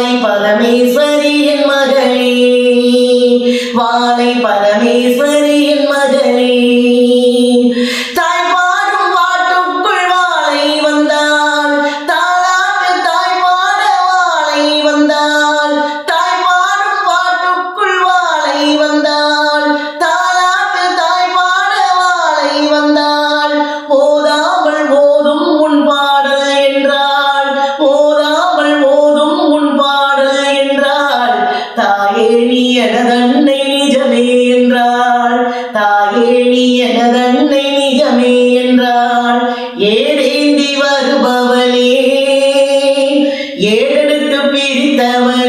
வாழை பரமேஸ்வரி என் மகளே, வாழை பரமேஸ்வரி என் மகளே. தாய் பாடும் பாட்டுக்குள் வாழை வந்தாள், தாளாட்டு தாய் பாட வாழை வந்தாள். தாய் பாடும் பாட்டுக்குள் வாழை வந்தாள், தாளாட்டு தாய் பாட வாழை வந்தாள். ஓதாமல் ஓதும் உன் பாடல் என்றாள், ஓதாமல் ஓதும் உன் பாடல் என்றாள். தாயே நீ எனதன்னை நிஜமே என்றாள், தாயே நீ எனதன்னை நிஜமே என்றாள். ஏறேந்தி வருபவளே, ஏடெடுத்து பிரித்தவளே,